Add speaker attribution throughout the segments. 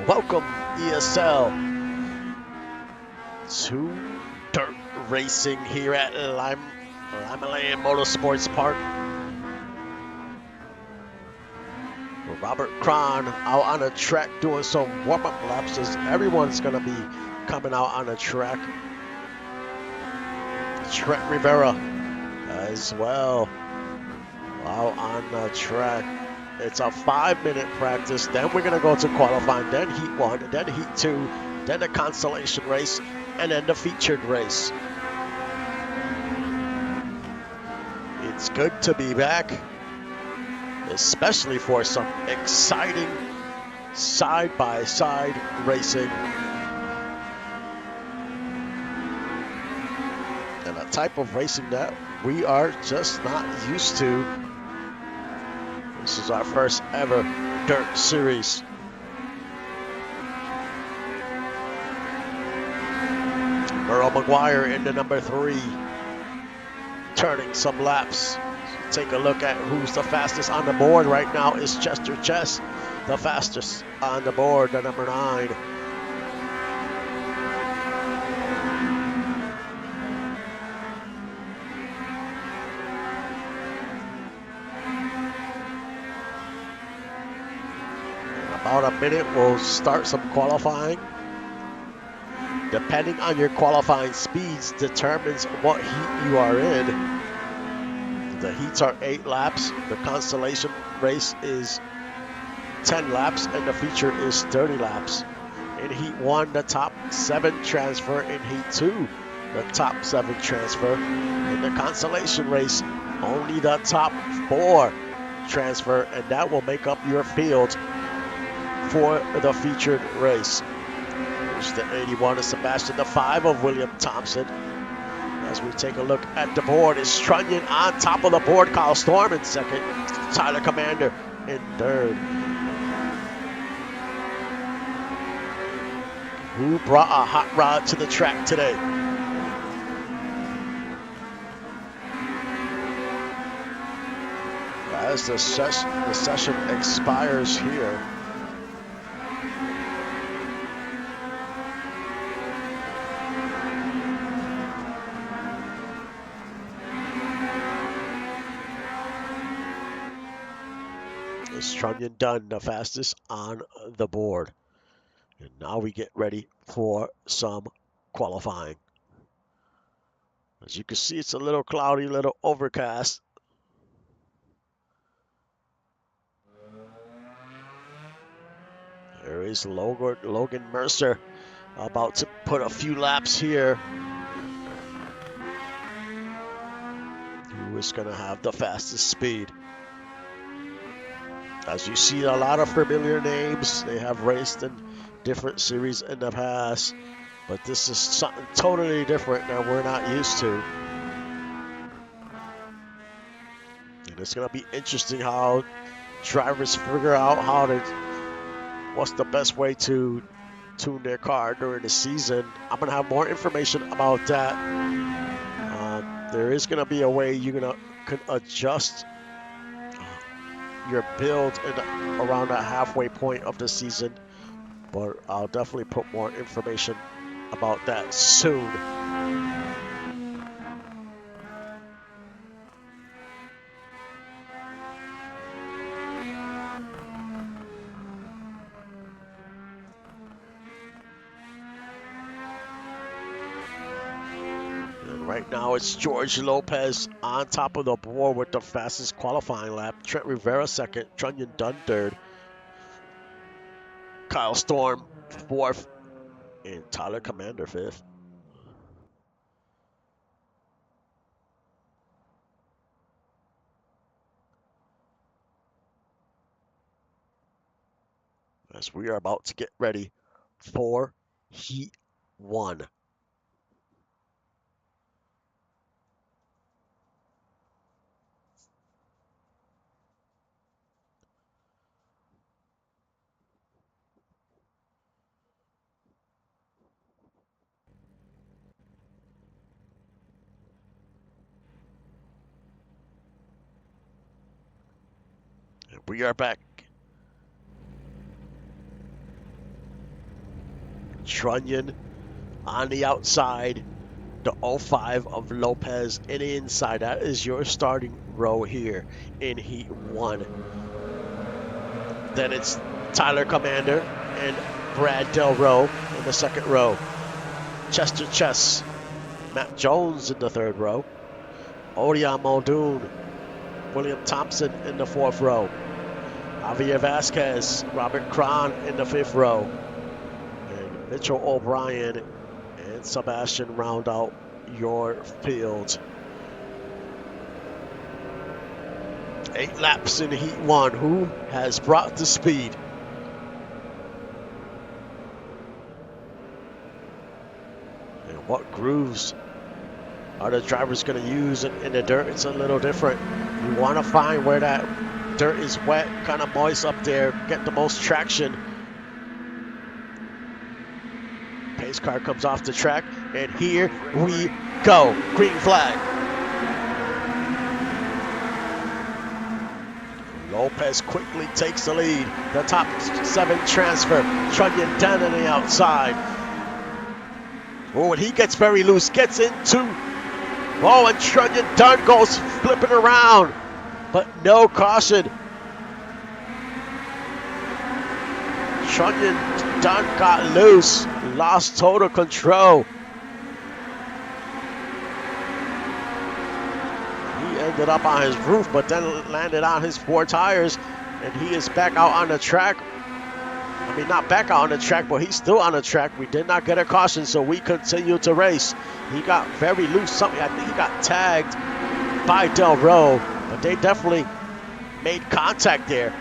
Speaker 1: Welcome, ESL, to Dirt Racing here at Limaland Motorsports Park. Robert Cron out on the track doing some warm-up laps as everyone's going to be coming out on the track. Trent Rivera as well out on the track. It's a 5-minute practice. Then we're going to go to qualifying, then Heat 1, then Heat 2, then the consolation race, and then the featured race. It's good to be back, especially for some exciting side-by-side racing. And a type of racing that we are just not used to. This is our first ever dirt series. Merle McGuire in the number 3, turning some laps. Take a look at who's the fastest on the board right now. Is Chester Chess the fastest on the board, the number 9. About a minute, we'll start some qualifying. Depending on your qualifying speeds determines what heat you are in. The heats are 8 laps. The consolation race is 10 laps, and the feature is 30 laps. In Heat 1, the top 7 transfer. In Heat 2, the top 7 transfer. In the consolation race, only the top 4 transfer, and that will make up your field for the featured race. There's the 81 of Sebastian, the 5 of William Thompson. As we take a look at the board, is Trunnion on top of the board, Kyle Storm in second, Tyler Commander in third. Who brought a hot rod to the track today? As the session expires here. Is Trunnion done the fastest on the board? And now we get ready for some qualifying. As you can see, it's a little cloudy, a little overcast. There is Logan Mercer about to put a few laps here. Who is going to have the fastest speed? As you see, a lot of familiar names. They have raced in different series in the past, but this is something totally different that we're not used to. And it's going to be interesting how drivers figure out what's the best way to tune their car during the season. I'm going to have more information about that. There is going to be a way you can adjust your build around that halfway point of the season, but I'll definitely put more information about that soon. And right now it's George Lopez on top of the board with the fastest qualifying lap. Trent Rivera second, Trunnion Dunn third, Kyle Storm fourth, and Tyler Commander fifth. As we are about to get ready for Heat 1. And we are back. Trunnion on the outside. The 05 of Lopez in the inside. That is your starting row here in Heat 1. Then it's Tyler Commander and Brad Del Roe in the second row. Chester Chess, Matt Jones in the third row. Odion Muldoon, William Thompson in the fourth row. Javier Vasquez, Robert Cron in the fifth row. And Mitchell O'Brien and Sebastian round out your field. 8 laps in Heat 1. Who has brought the speed? And what grooves are the drivers going to use in the dirt? It's a little different. You want to find where that dirt is wet, kind of moist up there, get the most traction. Pace car comes off the track, and here we go. Green flag. Lopez quickly takes the lead. The top 7 transfer. Trunnion down on the outside. Oh, and he gets very loose. Gets into. Oh, and Trunnion Dunn goes flipping around. But no caution. Trunnion Dunn got loose. Lost total control. Ended up on his roof, but then landed on his 4 tires, and he is back out on the track. I mean, not back out on the track, but he's still on the track. We did not get a caution, so we continue to race. He got very loose. I think he got tagged by Del Roe, but they definitely made contact there.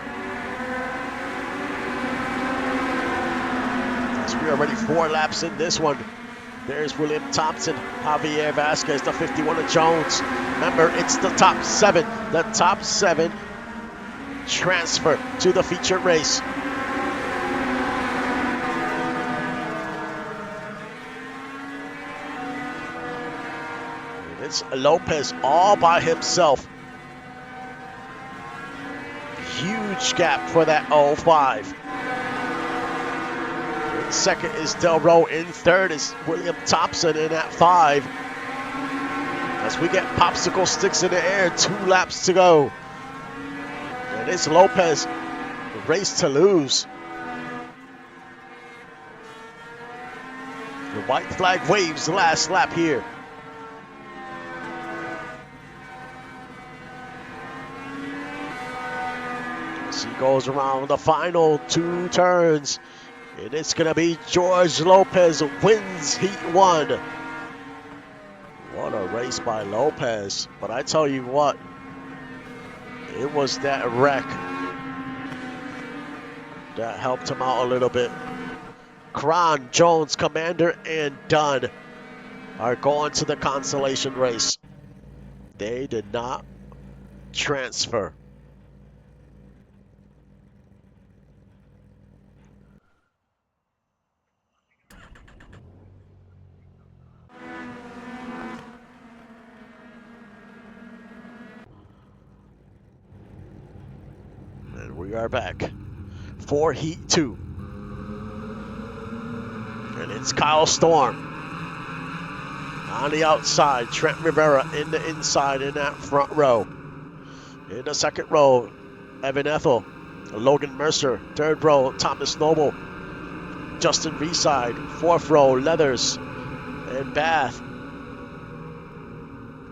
Speaker 1: As we are already 4 laps in this one. There's William Thompson, Javier Vasquez, the 51 of Jones. Remember, it's the top 7. The top 7 transfer to the featured race. And it's Lopez all by himself. Huge gap for that 05. Second is Del Roe. In third is William Thompson in at 5. As we get popsicle sticks in the air, 2 laps to go. And it's Lopez, race to lose. The white flag waves the last lap here. As he goes around the final 2 turns. And it's going to be George Lopez wins Heat 1. What a race by Lopez. But I tell you what, it was that wreck that helped him out a little bit. Cron, Jones, Commander, and Dunn are going to the consolation race. They did not transfer. We are back for Heat 2. And it's Kyle Storm on the outside. Trent Rivera in the inside in that front row. In the second row, Evan Ethel, Logan Mercer. Third row, Thomas Noble, Justin Reside. Fourth row, Leathers and Bath.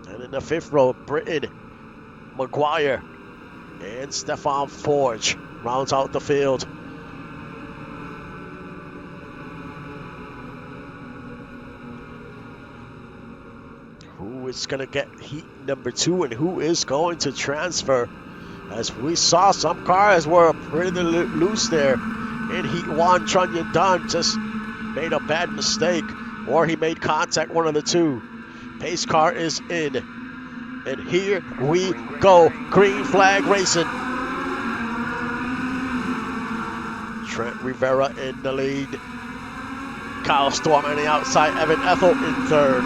Speaker 1: And in the fifth row, Britton, McGuire, and Stefan Forge rounds out the field. Who is going to get Heat number 2 and who is going to transfer? As we saw, some cars were pretty loose there. In Heat 1, Trunnion Dunn just made a bad mistake, or he made contact, one of the two. Pace car is in. And here we go. Green flag racing. Trent Rivera in the lead. Kyle Storm on the outside. Evan Ethel in third.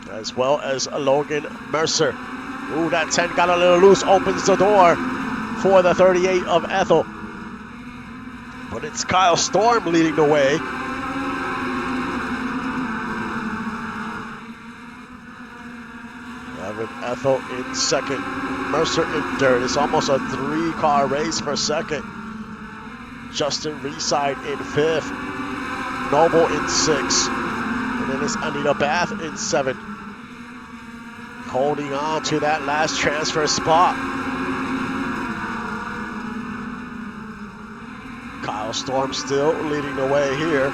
Speaker 1: As well as Logan Mercer. Ooh, that 10 got a little loose. Opens the door for the 38 of Ethel. But it's Kyle Storm leading the way. Evan Ethel in second. Mercer in third. It's almost a 3-car race for second. Justin Reside in fifth. Noble in sixth. And then it's Anita Bath in seventh. Holding on to that last transfer spot. Kyle Storm still leading the way here.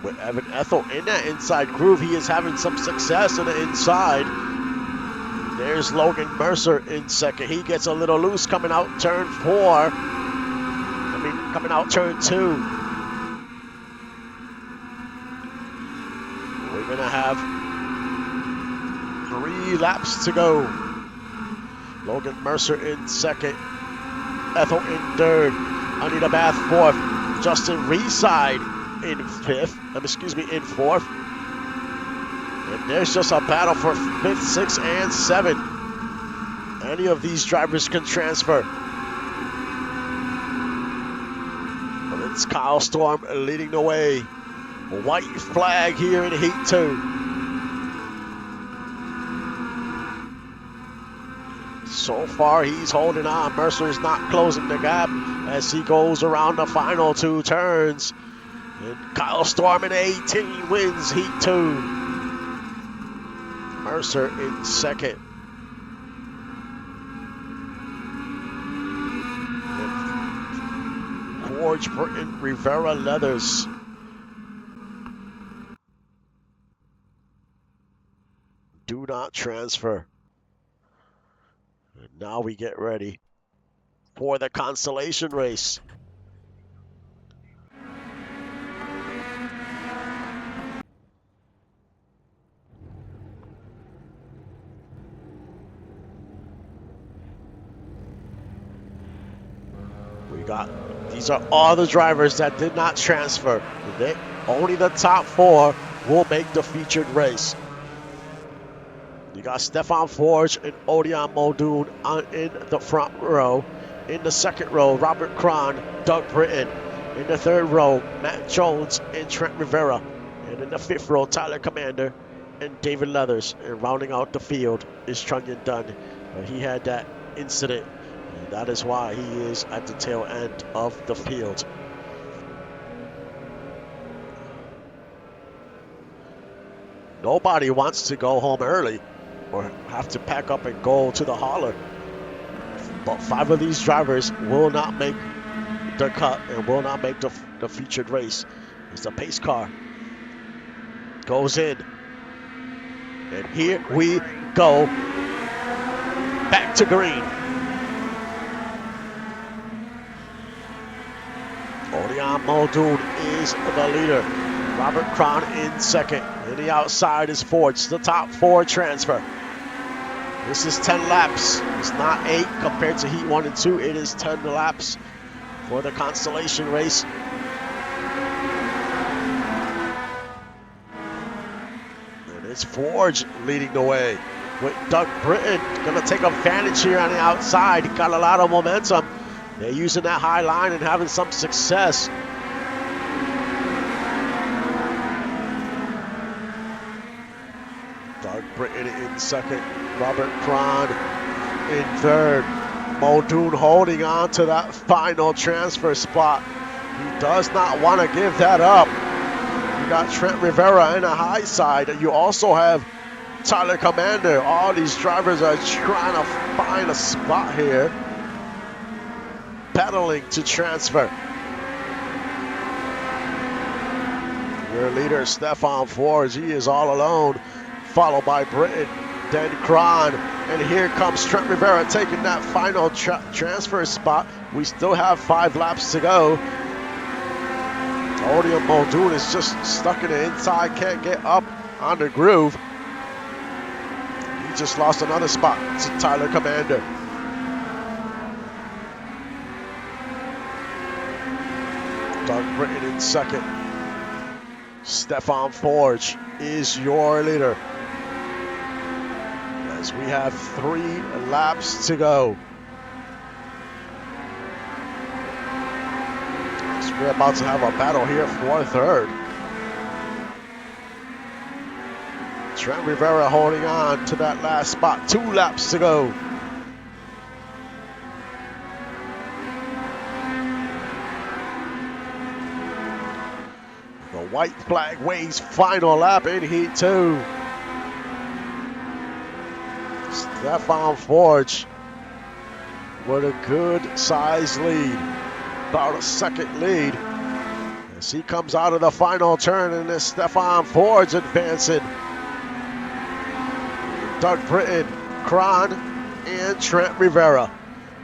Speaker 1: With Evan Ethel in that inside groove, he is having some success in the inside. There's Logan Mercer in second. He gets a little loose coming out turn 4. Coming out turn 2. We're gonna have 3 laps to go. Logan Mercer in second. Ethel in third. Anita Bath fourth. Justin Reside in in fourth. And there's just a battle for 5th, 6th, and 7th. Any of these drivers can transfer. But it's Kyle Storm leading the way. A white flag here in Heat 2. So far, he's holding on. Mercer is not closing the gap as he goes around the final 2 turns. And Kyle Storm in 18 wins Heat 2. Mercer in second. And Forge Burton Rivera Leathers. Do not transfer. And now we get ready for the consolation race. These are all the drivers that did not transfer. Only the top 4 will make the featured race. You got Stefan Forge and Odion Muldoon in the front row. In the second row, Robert Cron, Doug Britton. In the third row, Matt Jones and Trent Rivera. And in the fifth row, Tyler Commander and David Leathers. And rounding out the field is Trunyan Dunn. He had that incident. And that is why he is at the tail end of the field. Nobody wants to go home early or have to pack up and go to the hauler. But 5 of these drivers will not make the cut and will not make the featured race. It's the pace car. Goes in. And here we go. Back to green. Odion Muldoon is the leader. Robert Cron in second. In the outside is Forge. The top 4 transfer. This is 10 laps. It's not 8 compared to Heat 1 and 2. It is 10 laps for the consolation race. And it's Forge leading the way with Doug Britton. Going to take advantage here on the outside. He got a lot of momentum. They're using that high line and having some success. Doug Britton in second. Robert Cron in third. Muldoon holding on to that final transfer spot. He does not want to give that up. You got Trent Rivera in the high side. You also have Tyler Commander. All these drivers are trying to find a spot here. Battling to transfer. Your leader, Stefan Forge, he is all alone, followed by Britton, then Cron, and here comes Trent Rivera taking that final transfer spot. We still have 5 laps to go. Odion Muldoon is just stuck in the inside, can't get up on the groove. He just lost another spot to Tyler Commander. Doug Britton in second. Stefan Forge is your leader. As we have 3 laps to go. We're about to have a battle here for third. Trent Rivera holding on to that last spot. 2 laps to go. The white flag waves, final lap in Heat 2. Stefan Forge with a good size lead. About a second lead. As he comes out of the final turn, and it's Stefan Forge advancing. Doug Britton, Kron, and Trent Rivera.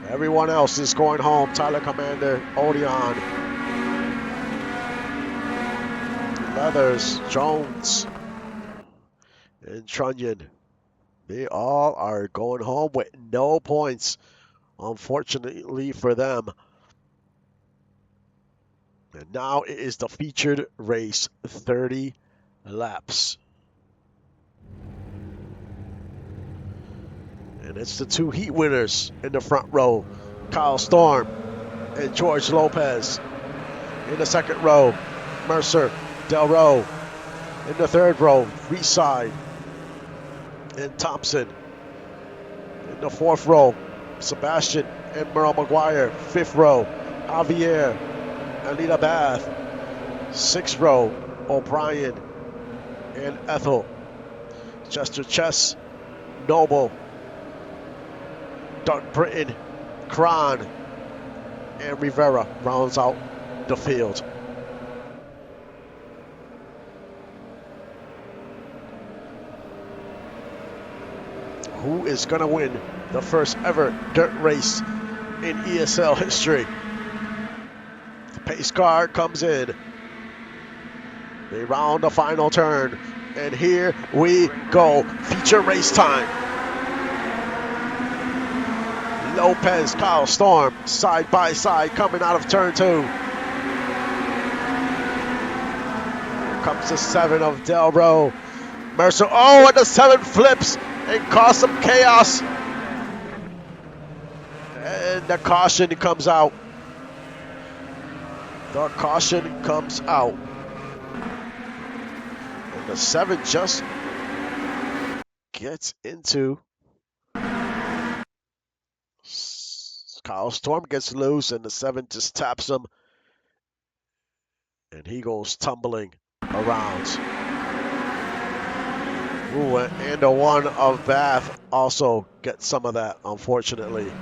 Speaker 1: Everyone else is going home. Tyler Commander, Odeon, Leathers, Jones, and Trunnion. They all are going home with no points, unfortunately for them. And now it is the featured race, 30 laps. And it's the 2 heat winners in the front row, Kyle Storm and George Lopez. In the second row, Mercer, Del Rowe. In the third row, Reeside and Thompson. In the fourth row, Sebastian and Merle McGuire. Fifth row, Javier and Lita Bath. Sixth row, O'Brien and Ethel. Chester Chess, Noble, Doug Britton, Kron, and Rivera rounds out the field. Who is going to win the first ever dirt race in ESL history? The pace car comes in. They round the final turn. And here we go. Feature race time. Lopez, Kyle Storm, side by side, coming out of turn 2. Here comes the 7 of Del Rowe. Mercer, oh, and the 7 flips and cause some chaos. And the caution comes out. The caution comes out. And the 7 just gets into. Kyle Storm gets loose and the 7 just taps him. And he goes tumbling around. Ooh, and the 1 of Bath also gets some of that, unfortunately.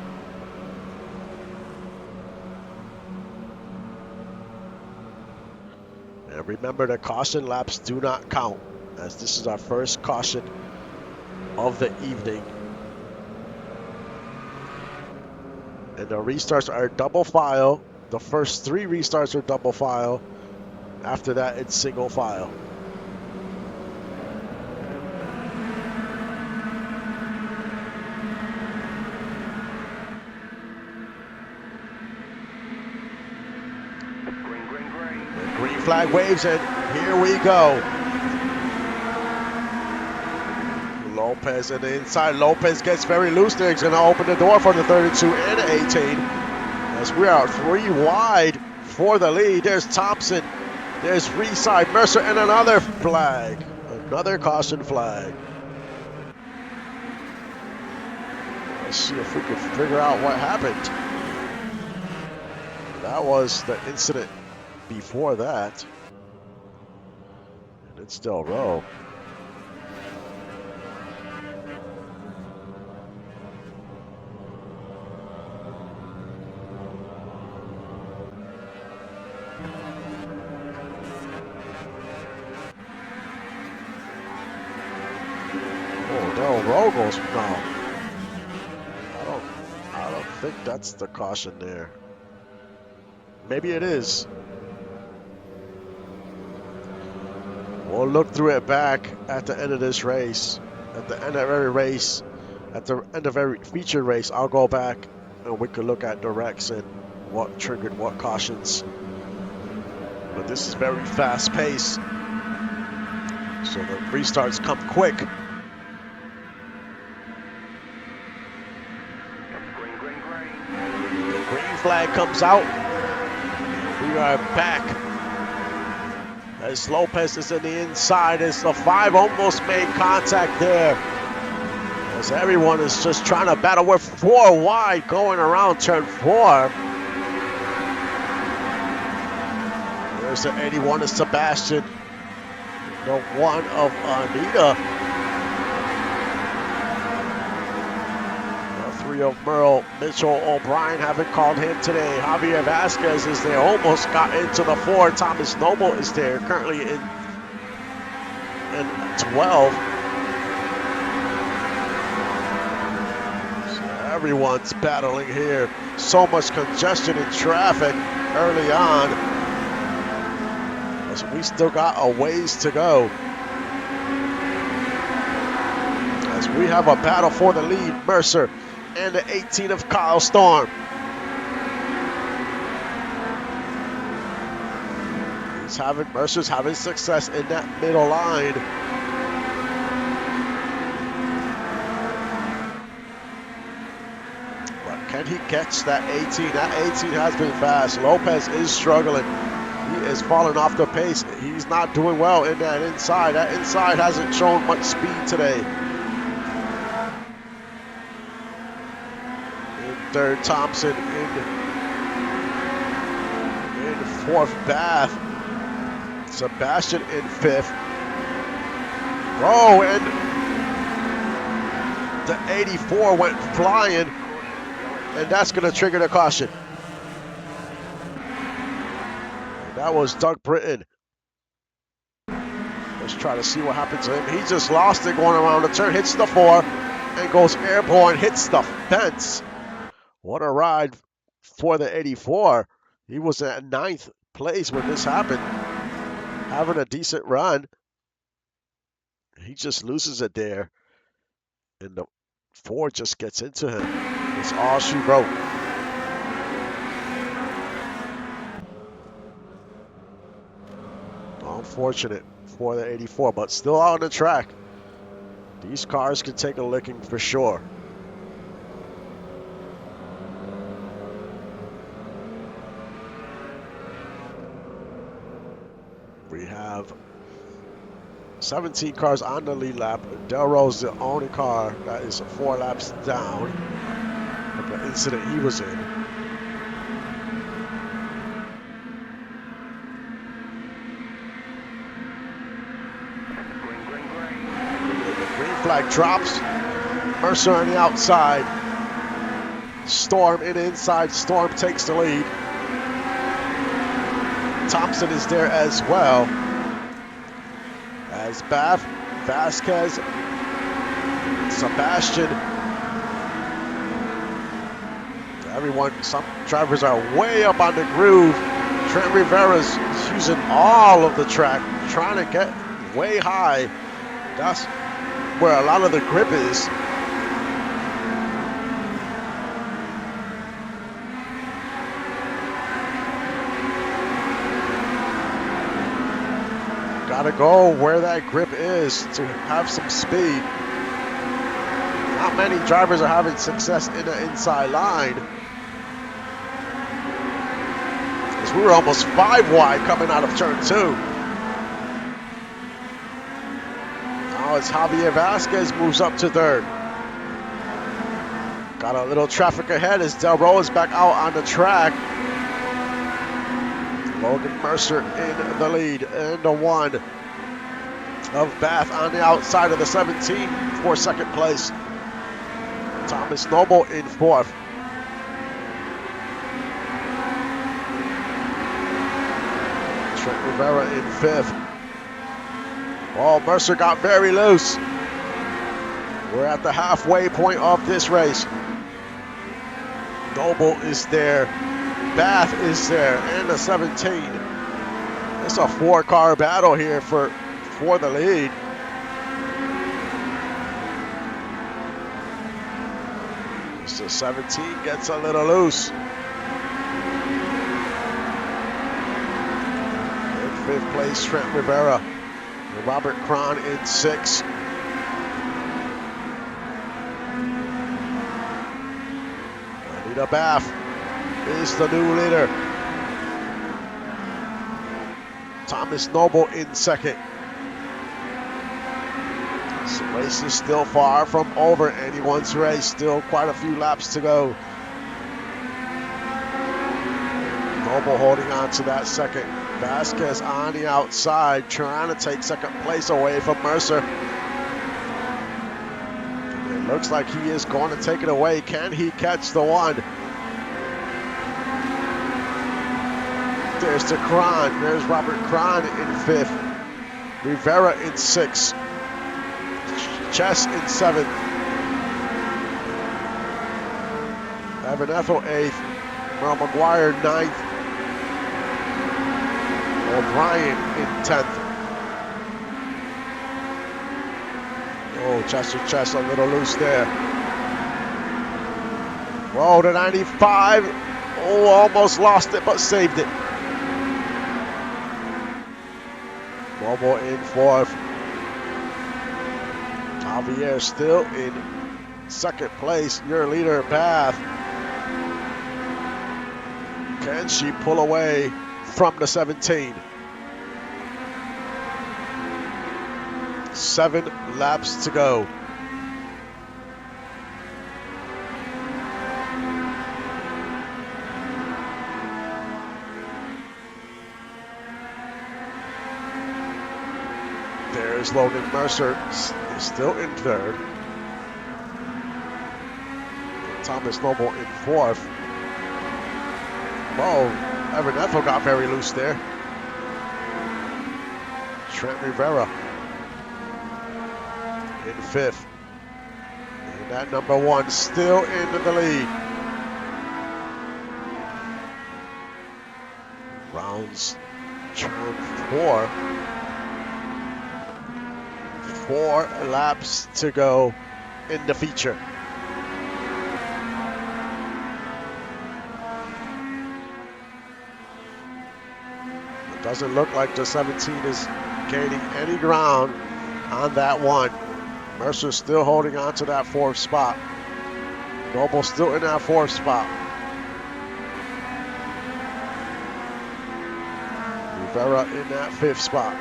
Speaker 1: And remember, the caution laps do not count, as this is our first caution of the evening. And the restarts are double file. The first 3 restarts are double file. After that, it's single file. The green flag waves, and here we go. Lopez on the inside. Lopez gets very loose there. He's going to open the door for the 32 and 18. As we are 3 wide for the lead. There's Thompson. There's Reeside, Mercer, and another flag. Another caution flag. Let's see if we can figure out what happened. That was the incident before that. And it's Del Rowe. Del Rowe goes, no. I don't think that's the caution there. Maybe it is. We'll look through it back at the end of this race. At the end of every race, at the end of every feature race, I'll go back and we can look at directs and what triggered what cautions. But this is very fast pace. So the restarts come quick. The green flag comes out. We We are back as Lopez is in the inside as the 5 almost made contact there. As everyone is just trying to battle. We're 4 wide going around turn 4. There's the 81 of Sebastian. The 1 of Anita. The 3 of Merle. Mitchell O'Brien haven't called him today. Javier Vasquez is there. Almost got into the 4. Thomas Noble is there. Currently in 12. So everyone's battling here. So much congestion in traffic early on. We still got a ways to go. As we have a battle for the lead, Mercer and the 18 of Kyle Storm. Mercer's having success in that middle line. But can he catch that 18? That 18 has been fast. Lopez is struggling. He is falling off the pace. He's not doing well in that inside. That inside hasn't shown much speed today. In third, Thompson. In fourth, Bath. Sebastian in fifth. Oh, and the 84 went flying, and that's going to trigger the caution. That was Doug Britton. Let's try to see what happens to him. He just lost it going around the turn, hits the 4, and goes airborne, hits the fence. What a ride for the 84. He was at 9th place when this happened, having a decent run. He just loses it there, and the 4 just gets into him. It's all she wrote. Unfortunate for the 84, but still out on the track. These cars can take a licking for sure. We have 17 cars on the lead lap. Delro's the only car that is 4 laps down from the incident he was in. Flag drops. Mercer on the outside. Storm in the inside. Storm takes the lead. Thompson is there as well. As Bath, Vasquez, Sebastian. Everyone, some drivers are way up on the groove. Trent Rivera's using all of the track, trying to get way high. That's where a lot of the grip is. Gotta go where that grip is to have some speed. Not many drivers are having success in the inside line. Because we were almost 5 wide coming out of turn 2. Now it's Javier Vasquez moves up to 3rd. Got a little traffic ahead as Delro is back out on the track. Logan Mercer in the lead, and the 1 of Bath on the outside of the 17 for 2nd place. Thomas Noble in 4th. Trent Rivera in 5th. Oh, Mercer got very loose. We're at the halfway point of this race. Noble is there. Bath is there, and the 17. It's a 4-car battle here for the lead. So 17 gets a little loose. In 5th place, Trent Rivera. And Robert Cron in 6th. Anita Bath is the new leader. Thomas Noble in second. This race is still far from over anyone's race. Still quite a few laps to go. Noble holding on to that second. Vasquez on the outside, trying to take second place away from Mercer. It looks like he is going to take it away. Can he catch the one? There's the Cron. There's Robert Cron in fifth. Rivera in sixth. Chess in seventh. Evan Ethel eighth. Merle McGuire ninth. O'Brien in 10th. Oh, Chess a little loose there. Whoa, the 95. Oh, almost lost it, but saved it. Noble in 4th. Javier still in second place. Your leader, Path. Can she pull away from the 17? 7 laps to go. There's Logan Mercer, still in third. Thomas Noble in 4th. Whoa, Evan Ethel got very loose there. Trent Rivera in 5th. And that number 1 still in the lead. Rounds turn 4. 4 laps to go in the feature. It doesn't look like the 17 is gaining any ground on that one. Mercer still holding on to that 4th spot. Noble still in that 4th spot. Rivera in that 5th spot.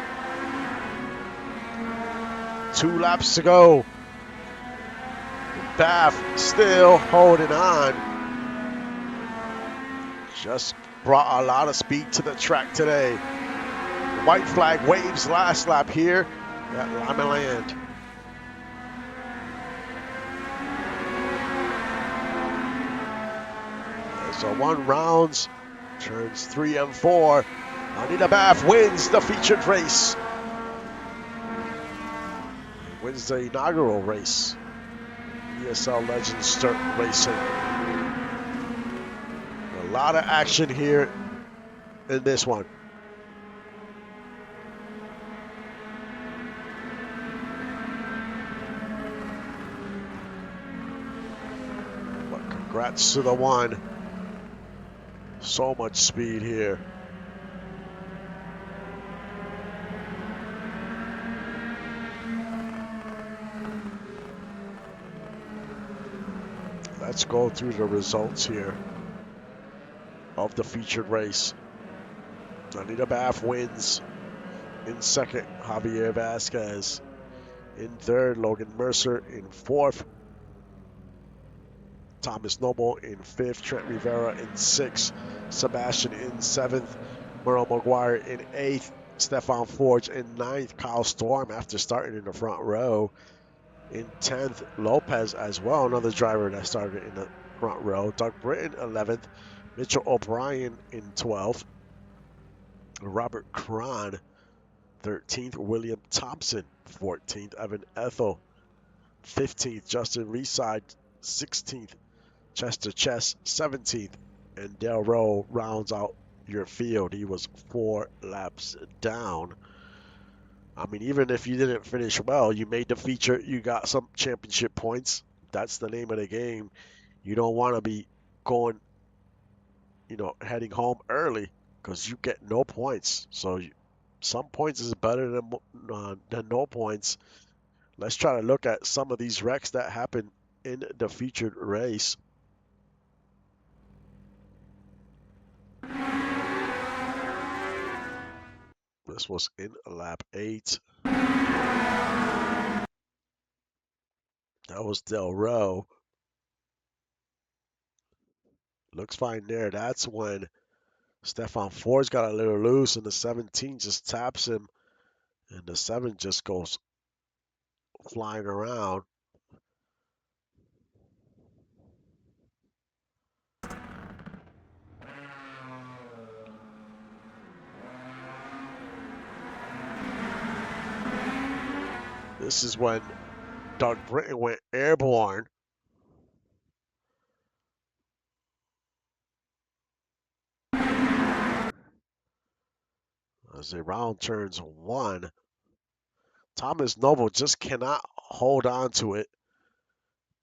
Speaker 1: 2 laps to go. Bath still holding on. Just brought a lot of speed to the track today. White flag waves last lap here at Limaland. So 1 rounds, turns 3 and 4. Anita Bath wins the featured race. Wins the inaugural race. ESL Legends Dirt Racing. A lot of action here in this one. But congrats to the one. So much speed here. Let's go through the results here of the featured race. Anita Bath wins. In second, Javier Vasquez. In third, Logan Mercer. In 4th, Thomas Noble. In 5th, Trent Rivera. In 6th, Sebastian. In 7th, Merle McGuire. In 8th, Stefan Forge. In 9th, Kyle Storm after starting in the front row. In 10th, Lopez as well, another driver that started in the front row. Doug Britton, 11th. Mitchell O'Brien in 12th. Robert Cron, 13th. William Thompson, 14th. Evan Ethel, 15th. Justin Reside, 16th. Chester Chess, 17th. And Del Rowe rounds out your field. He was 4 laps down. I mean, even if you didn't finish well, you made the feature, you got some championship points. That's the name of the game. You don't want to be going, heading home early because you get no points. So some points is better than no points. Let's try to look at some of these wrecks that happened in the featured race. This was in lap 8. That was Del Rowe. Looks fine there. That's when Stefan Ford's got a little loose, and the 17 just taps him, and the 7 just goes flying around. This is when Doug Britton went airborne. As the round turns 1, Thomas Noble just cannot hold on to it.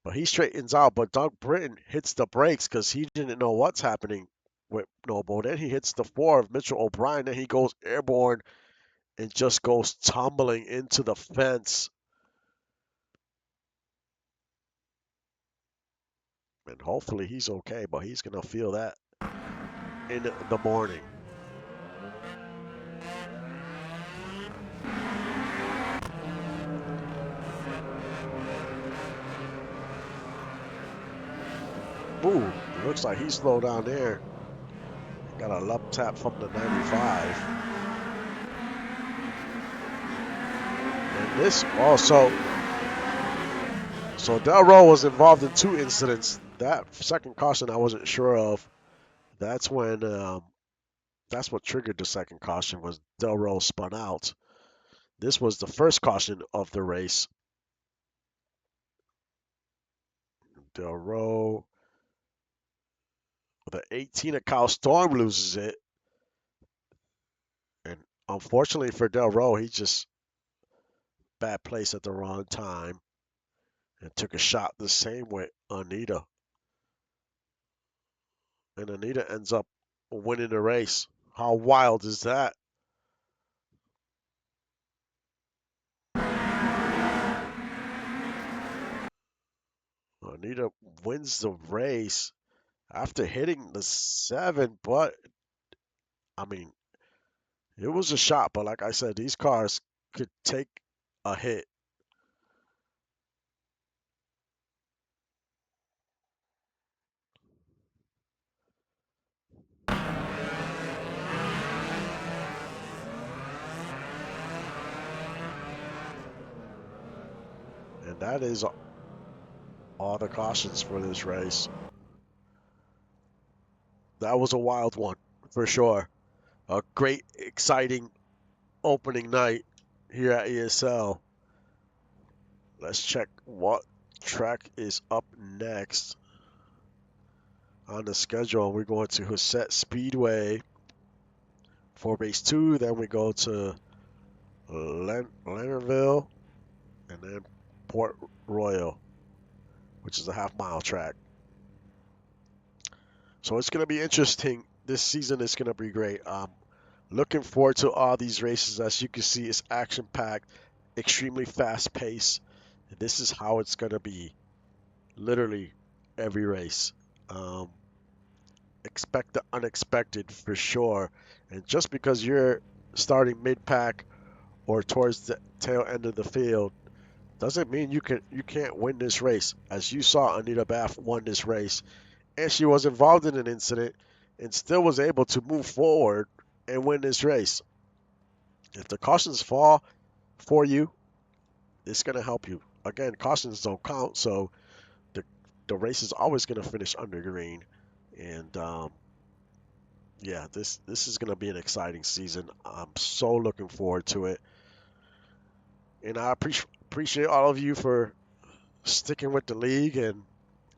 Speaker 1: But he straightens out, but Doug Britton hits the brakes because he didn't know what's happening with Noble. Then he hits the 4 of Mitchell O'Brien. Then he goes airborne and just goes tumbling into the fence. And hopefully he's okay, but he's going to feel that in the morning. Ooh, looks like he's slow down there. Got a lap tap from the 95. And this also, so Del Rowe was involved in 2 incidents. That second caution I wasn't sure of. That's when, that's what triggered the second caution, was Del Rowe spun out. This was the first caution of the race. Del Rowe, the 18 of Kyle Storm loses it. And unfortunately for Del Rowe, he just bad place at the wrong time and took a shot the same with Anita. And Anita ends up winning the race. How wild is that? Anita wins the race after hitting the 7, but I mean, it was a shot, but like I said, these cars could take a hit. And that is all the cautions for this race. That was a wild one, for sure. A great, exciting opening night here at ESL. Let's check what track is up next on the schedule. We're going to Huset Speedway for race 2. Then we go to Lernerville and then Port Royal, which is a half-mile track. So it's going to be interesting. This season is going to be great. Looking forward to all these races. As you can see, it's action-packed, extremely fast-paced. This is how it's going to be, literally every race. Expect the unexpected for sure. And just because you're starting mid-pack or towards the tail end of the field doesn't mean you can't win this race. As you saw, Anita Bath won this race, and she was involved in an incident and still was able to move forward and win this race. If the cautions fall for you, it's going to help you. Again, cautions don't count, so the race is always going to finish under green. And yeah, this is going to be an exciting season. I'm so looking forward to it. And I appreciate all of you for sticking with the league. And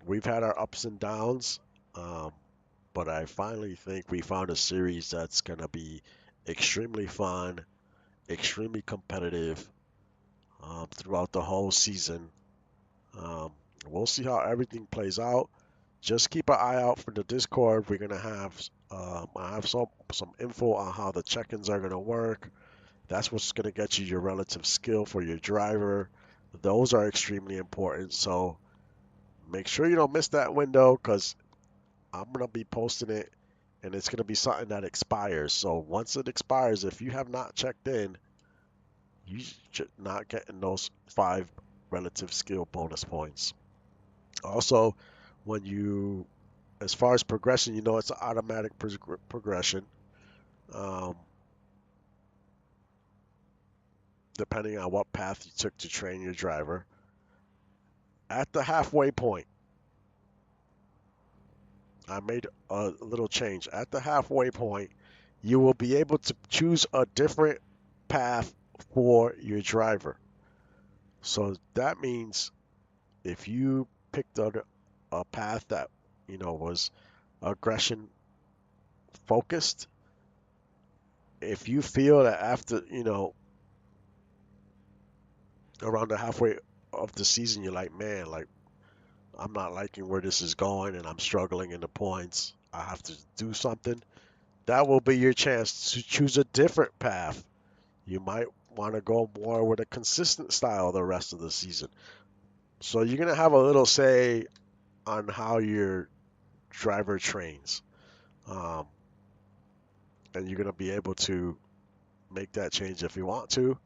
Speaker 1: we've had our ups and downs. But I finally think we found a series that's going to be extremely fun, extremely competitive throughout the whole season. We'll see how everything plays out. Just keep an eye out for the Discord. We're gonna have I have some info on how the check-ins are gonna work. That's what's gonna get you your relative skill for your driver. Those are extremely important. So make sure you don't miss that window because I'm gonna be posting it and it's going to be something that expires. So once it expires, if you have not checked in, you should not getting those 5 relative skill bonus points. Also, when you, as far as progression, you know it's an automatic progression. Um, Depending on what path you took to train your driver. At the halfway point, I made a little change. At the halfway point, you will be able to choose a different path for your driver. So that means if you picked a path that, was aggression focused, if you feel that after, around the halfway of the season, you're like, man, like, I'm not liking where this is going and I'm struggling in the points, I have to do something. That will be your chance to choose a different path. You might want to go more with a consistent style the rest of the season. So you're going to have a little say on how your driver trains. Um, and you're going to be able to make that change if you want to.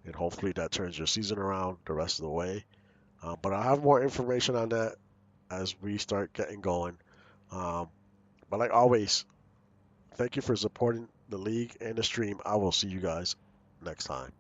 Speaker 1: And hopefully that turns your season around the rest of the way. But I'll have more information on that as we start getting going. Um, but like always, thank you for supporting the league and the stream. I will see you guys next time.